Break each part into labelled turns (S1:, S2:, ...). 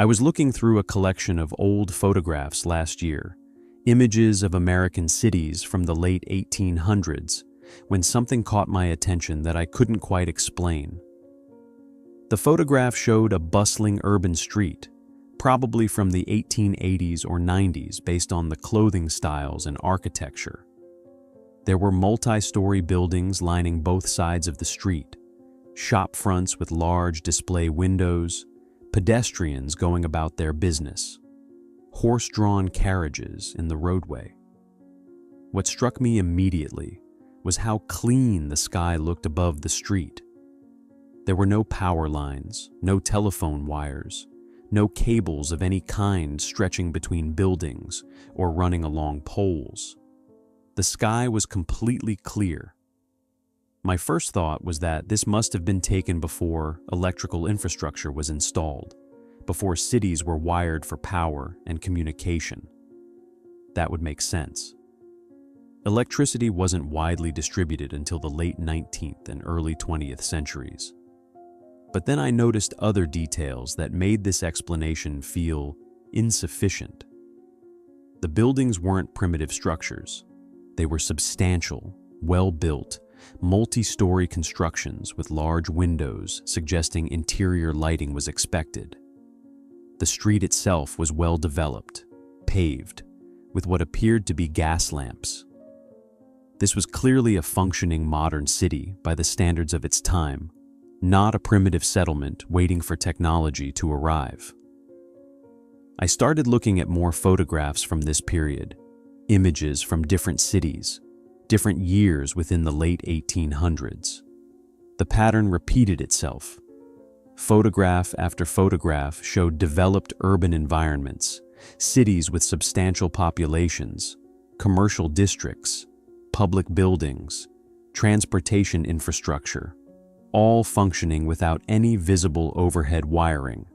S1: I was looking through a collection of old photographs last year, images of American cities from the late 1800s, when something caught my attention that I couldn't quite explain. The photograph showed a bustling urban street, probably from the 1880s or 90s based on the clothing styles and architecture. There were multi-story buildings lining both sides of the street, shop fronts with large display windows, pedestrians going about their business, horse-drawn carriages in the roadway. What struck me immediately was how clean the sky looked above the street. There were no power lines, no telephone wires, no cables of any kind stretching between buildings or running along poles. The sky was completely clear. My first thought was that this must have been taken before electrical infrastructure was installed, before cities were wired for power and communication. That would make sense. Electricity wasn't widely distributed until the late 19th and early 20th centuries. But then I noticed other details that made this explanation feel insufficient. The buildings weren't primitive structures. They were substantial, well-built, multi-story constructions with large windows suggesting interior lighting was expected. The street itself was well-developed, paved, with what appeared to be gas lamps. This was clearly a functioning modern city by the standards of its time, not a primitive settlement waiting for technology to arrive. I started looking at more photographs from this period, images from different cities, different years within the late 1800s. The pattern repeated itself. Photograph after photograph showed developed urban environments, cities with substantial populations, commercial districts, public buildings, transportation infrastructure, all functioning without any visible overhead wiring.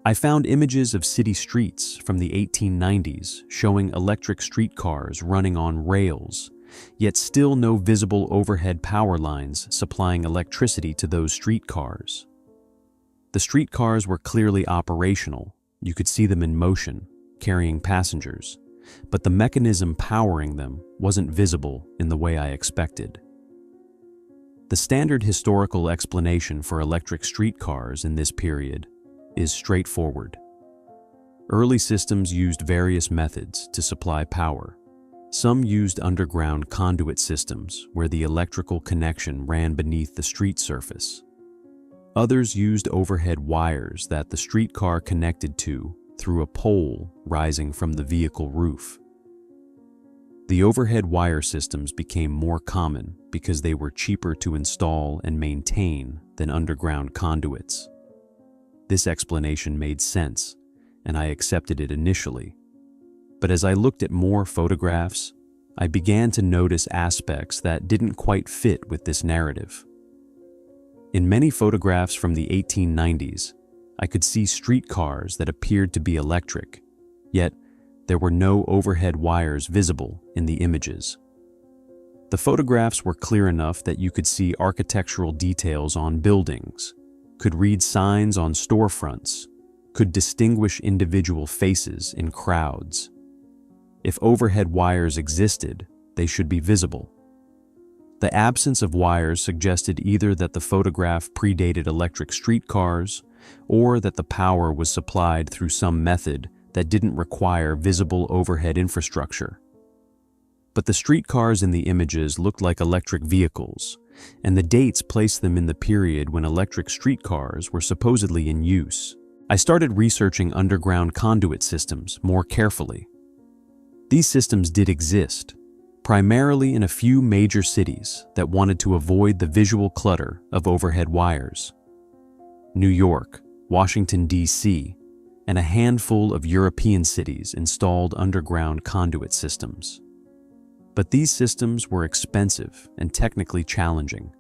S1: I found images of city streets from the 1890s showing electric streetcars running on rails, yet still no visible overhead power lines supplying electricity to those streetcars. The streetcars were clearly operational. You could see them in motion, carrying passengers, but the mechanism powering them wasn't visible in the way I expected. The standard historical explanation for electric streetcars in this period is straightforward. Early systems used various methods to supply power. Some used underground conduit systems where the electrical connection ran beneath the street surface. Others used overhead wires that the streetcar connected to through a pole rising from the vehicle roof. The overhead wire systems became more common because they were cheaper to install and maintain than underground conduits. This explanation made sense, and I accepted it initially. But as I looked at more photographs, I began to notice aspects that didn't quite fit with this narrative. In many photographs from the 1890s, I could see streetcars that appeared to be electric, yet there were no overhead wires visible in the images. The photographs were clear enough that you could see architectural details on buildings, could read signs on storefronts, could distinguish individual faces in crowds. If overhead wires existed, they should be visible. The absence of wires suggested either that the photograph predated electric streetcars or that the power was supplied through some method that didn't require visible overhead infrastructure. But the streetcars in the images looked like electric vehicles, and the dates placed them in the period when electric streetcars were supposedly in use. I started researching underground conduit systems more carefully. These systems did exist, primarily in a few major cities that wanted to avoid the visual clutter of overhead wires. New York, Washington, D.C., and a handful of European cities installed underground conduit systems. But these systems were expensive and technically challenging.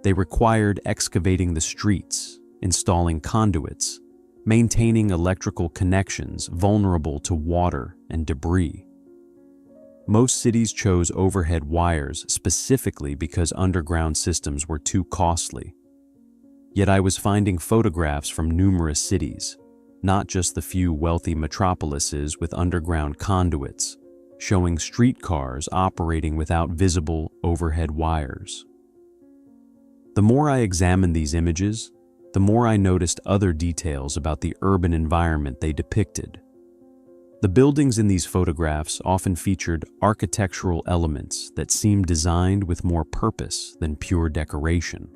S1: They required excavating the streets, installing conduits, maintaining electrical connections vulnerable to water and debris. Most cities chose overhead wires specifically because underground systems were too costly. Yet I was finding photographs from numerous cities, not just the few wealthy metropolises with underground conduits, showing streetcars operating without visible overhead wires. The more I examined these images, the more I noticed other details about the urban environment they depicted. The buildings in these photographs often featured architectural elements that seemed designed with more purpose than pure decoration.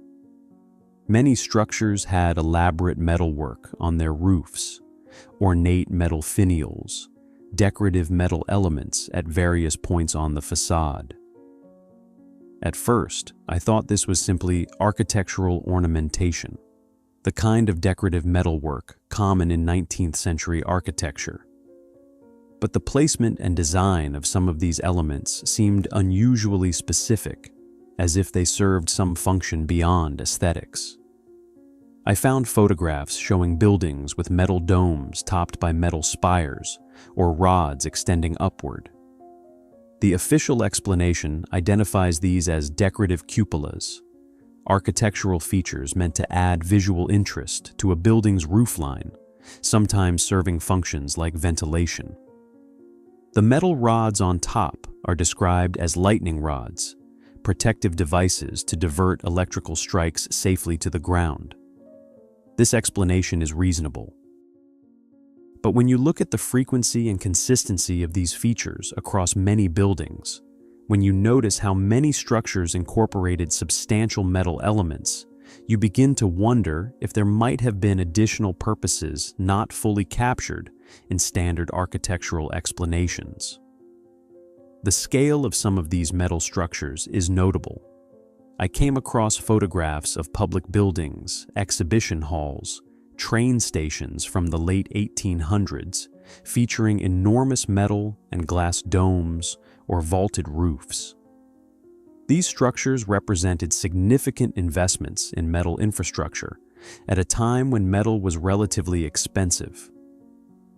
S1: Many structures had elaborate metalwork on their roofs, ornate metal finials, decorative metal elements at various points on the facade. At first, I thought this was simply architectural ornamentation, the kind of decorative metalwork common in 19th century architecture. But the placement and design of some of these elements seemed unusually specific, as if they served some function beyond aesthetics. I found photographs showing buildings with metal domes topped by metal spires or rods extending upward. The official explanation identifies these as decorative cupolas, architectural features meant to add visual interest to a building's roofline, sometimes serving functions like ventilation. The metal rods on top are described as lightning rods, protective devices to divert electrical strikes safely to the ground. This explanation is reasonable. But when you look at the frequency and consistency of these features across many buildings, when you notice how many structures incorporated substantial metal elements, you begin to wonder if there might have been additional purposes not fully captured in standard architectural explanations. The scale of some of these metal structures is notable. I came across photographs of public buildings, exhibition halls, train stations from the late 1800s featuring enormous metal and glass domes or vaulted roofs. These structures represented significant investments in metal infrastructure at a time when metal was relatively expensive.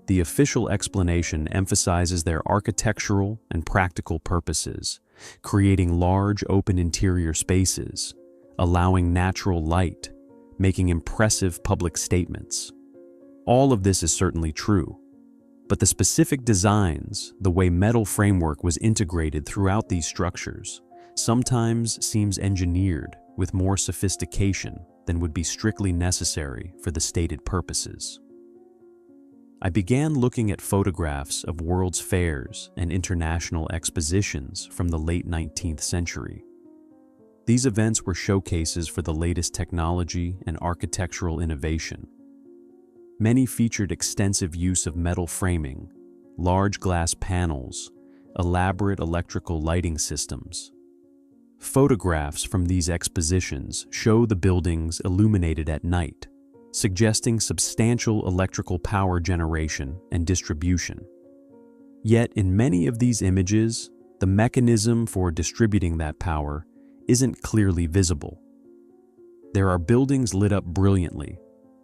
S1: The official explanation emphasizes their architectural and practical purposes, creating large open interior spaces, allowing natural light, making impressive public statements. All of this is certainly true, but the specific designs, the way metal framework was integrated throughout these structures, sometimes seems engineered with more sophistication than would be strictly necessary for the stated purposes. I began looking at photographs of World's Fairs and international expositions from the late 19th century. These events were showcases for the latest technology and architectural innovation. Many featured extensive use of metal framing, large glass panels, elaborate electrical lighting systems. Photographs from these expositions show the buildings illuminated at night, suggesting substantial electrical power generation and distribution. Yet in many of these images, the mechanism for distributing that power isn't clearly visible. There are buildings lit up brilliantly,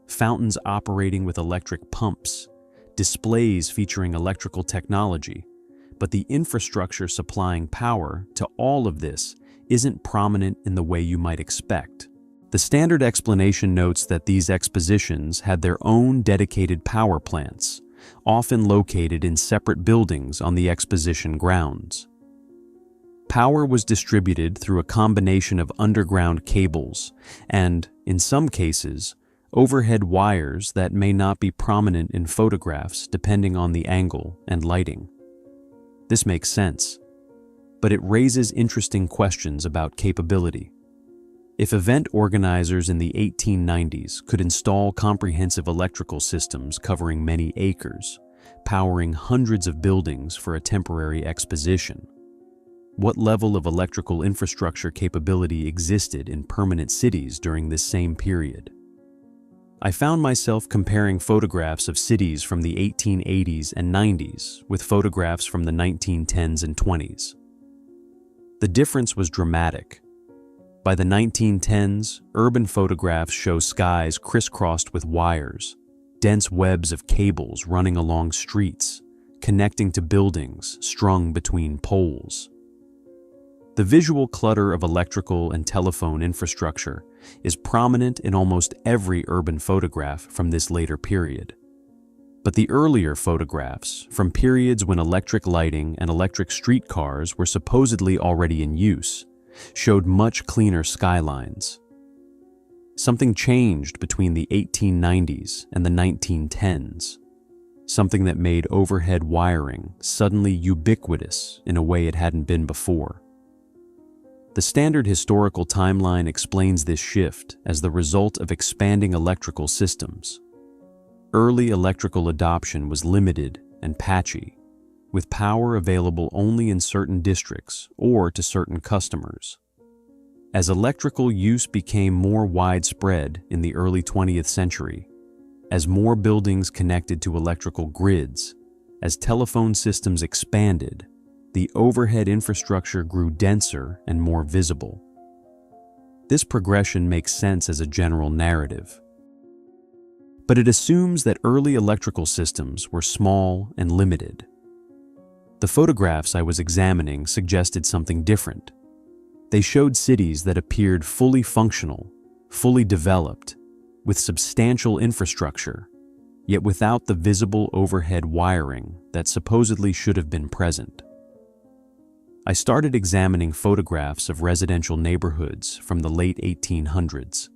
S1: fountains operating with electric pumps, displays featuring electrical technology, but the infrastructure supplying power to all of this isn't prominent in the way you might expect. The standard explanation notes that these expositions had their own dedicated power plants, often located in separate buildings on the exposition grounds. Power was distributed through a combination of underground cables and, in some cases, overhead wires that may not be prominent in photographs depending on the angle and lighting. This makes sense, but it raises interesting questions about capability. If event organizers in the 1890s could install comprehensive electrical systems covering many acres, powering hundreds of buildings for a temporary exposition, what level of electrical infrastructure capability existed in permanent cities during this same period? I found myself comparing photographs of cities from the 1880s and 90s with photographs from the 1910s and 20s. The difference was dramatic. By the 1910s, urban photographs show skies crisscrossed with wires, dense webs of cables running along streets, connecting to buildings strung between poles. The visual clutter of electrical and telephone infrastructure is prominent in almost every urban photograph from this later period. But the earlier photographs, from periods when electric lighting and electric streetcars were supposedly already in use, showed much cleaner skylines. Something changed between the 1890s and the 1910s, something that made overhead wiring suddenly ubiquitous in a way it hadn't been before. The standard historical timeline explains this shift as the result of expanding electrical systems. Early electrical adoption was limited and patchy, with power available only in certain districts or to certain customers. As electrical use became more widespread in the early 20th century, as more buildings connected to electrical grids, as telephone systems expanded, the overhead infrastructure grew denser and more visible. This progression makes sense as a general narrative. But it assumes that early electrical systems were small and limited. The photographs I was examining suggested something different. They showed cities that appeared fully functional, fully developed, with substantial infrastructure, yet without the visible overhead wiring that supposedly should have been present. I started examining photographs of residential neighborhoods from the late 1800s.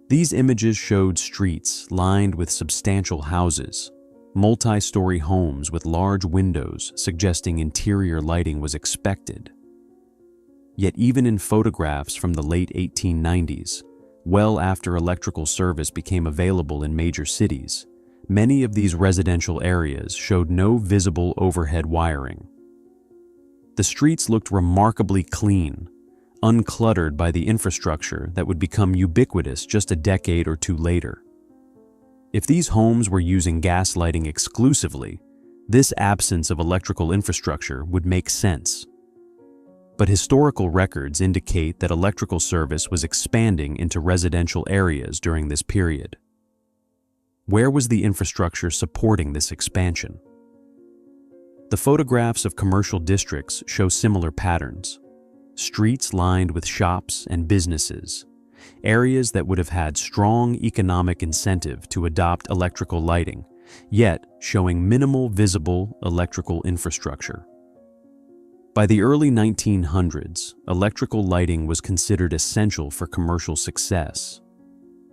S1: These images showed streets lined with substantial houses, multi-story homes with large windows suggesting interior lighting was expected. Yet even in photographs from the late 1890s, well after electrical service became available in major cities, many of these residential areas showed no visible overhead wiring. The streets looked remarkably clean, uncluttered by the infrastructure that would become ubiquitous just a decade or two later. If these homes were using gas lighting exclusively, this absence of electrical infrastructure would make sense. But historical records indicate that electrical service was expanding into residential areas during this period. Where was the infrastructure supporting this expansion? The photographs of commercial districts show similar patterns. Streets lined with shops and businesses, areas that would have had strong economic incentive to adopt electrical lighting, yet showing minimal visible electrical infrastructure. By the early 1900s, electrical lighting was considered essential for commercial success.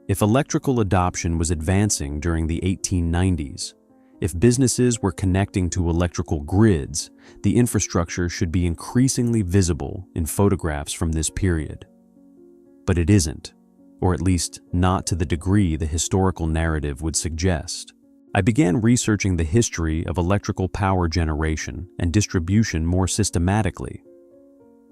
S1: If electrical adoption was advancing during the 1890s, if businesses were connecting to electrical grids, the infrastructure should be increasingly visible in photographs from this period. But it isn't, or at least not to the degree the historical narrative would suggest. I began researching the history of electrical power generation and distribution more systematically.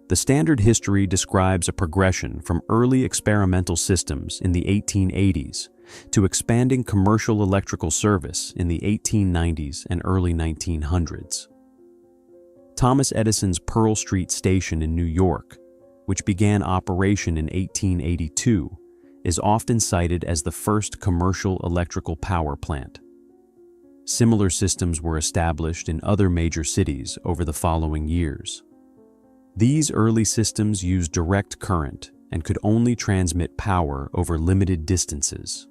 S1: The standard history describes a progression from early experimental systems in the 1880s to expanding commercial electrical service in the 1890s and early 1900s. Thomas Edison's Pearl Street Station in New York, which began operation in 1882, is often cited as the first commercial electrical power plant. Similar systems were established in other major cities over the following years. These early systems used direct current and could only transmit power over limited distances.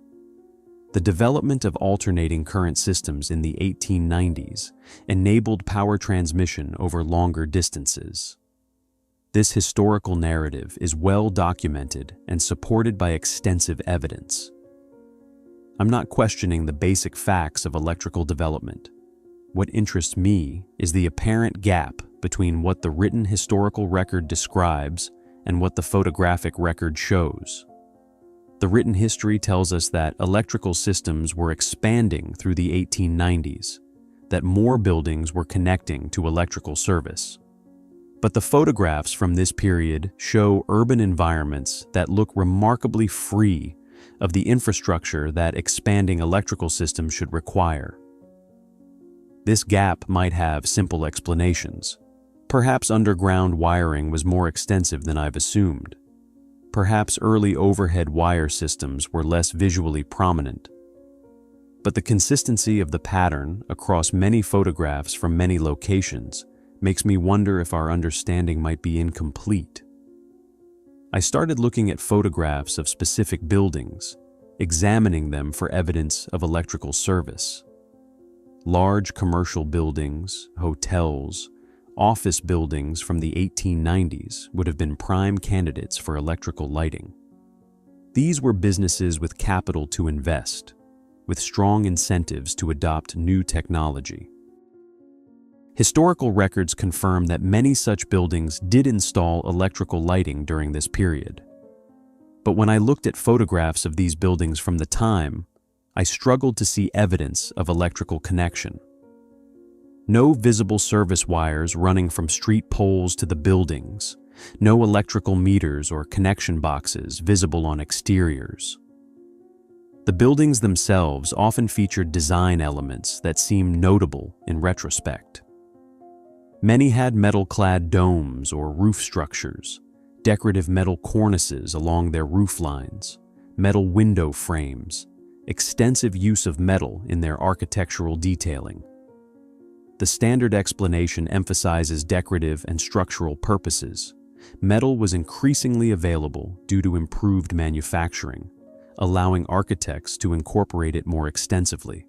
S1: The development of alternating current systems in the 1890s enabled power transmission over longer distances. This historical narrative is well documented and supported by extensive evidence. I'm not questioning the basic facts of electrical development. What interests me is the apparent gap between what the written historical record describes and what the photographic record shows. The written history tells us that electrical systems were expanding through the 1890s, that more buildings were connecting to electrical service. But the photographs from this period show urban environments that look remarkably free of the infrastructure that expanding electrical systems should require. This gap might have simple explanations. Perhaps underground wiring was more extensive than I've assumed. Perhaps early overhead wire systems were less visually prominent. But the consistency of the pattern across many photographs from many locations makes me wonder if our understanding might be incomplete. I started looking at photographs of specific buildings, examining them for evidence of electrical service. Large commercial buildings, hotels, office buildings from the 1890s would have been prime candidates for electrical lighting. These were businesses with capital to invest, with strong incentives to adopt new technology. Historical records confirm that many such buildings did install electrical lighting during this period. But when I looked at photographs of these buildings from the time, I struggled to see evidence of electrical connection. No visible service wires running from street poles to the buildings, no electrical meters or connection boxes visible on exteriors. The buildings themselves often featured design elements that seem notable in retrospect. Many had metal-clad domes or roof structures, decorative metal cornices along their roof lines, metal window frames, extensive use of metal in their architectural detailing. The standard explanation emphasizes decorative and structural purposes. Metal was increasingly available due to improved manufacturing, allowing architects to incorporate it more extensively.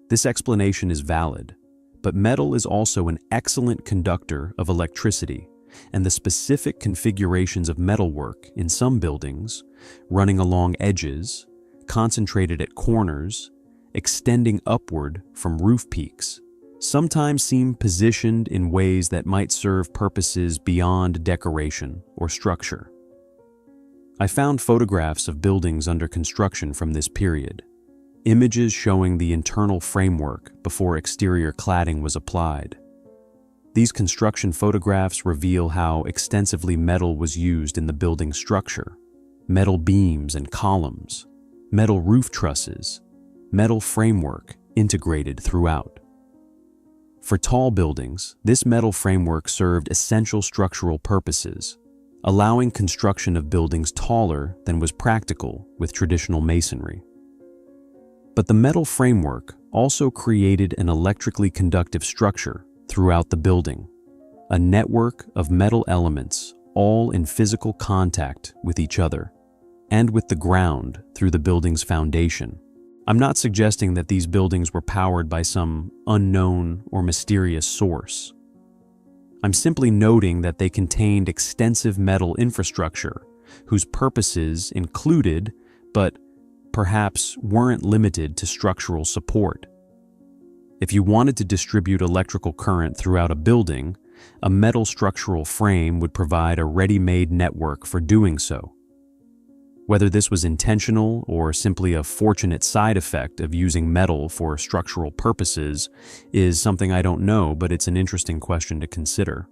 S1: This explanation is valid, but metal is also an excellent conductor of electricity, and the specific configurations of metalwork in some buildings, running along edges, concentrated at corners, extending upward from roof peaks, sometimes seem positioned in ways that might serve purposes beyond decoration or structure. I found photographs of buildings under construction from this period, images showing the internal framework before exterior cladding was applied. These construction photographs reveal how extensively metal was used in the building structure: metal beams and columns, metal roof trusses, metal framework integrated throughout. For tall buildings, this metal framework served essential structural purposes, allowing construction of buildings taller than was practical with traditional masonry. But the metal framework also created an electrically conductive structure throughout the building, a network of metal elements all in physical contact with each other and with the ground through the building's foundation. I'm not suggesting that these buildings were powered by some unknown or mysterious source. I'm simply noting that they contained extensive metal infrastructure whose purposes included, but perhaps weren't limited to, structural support. If you wanted to distribute electrical current throughout a building, a metal structural frame would provide a ready-made network for doing so. Whether this was intentional or simply a fortunate side effect of using metal for structural purposes is something I don't know, but it's an interesting question to consider.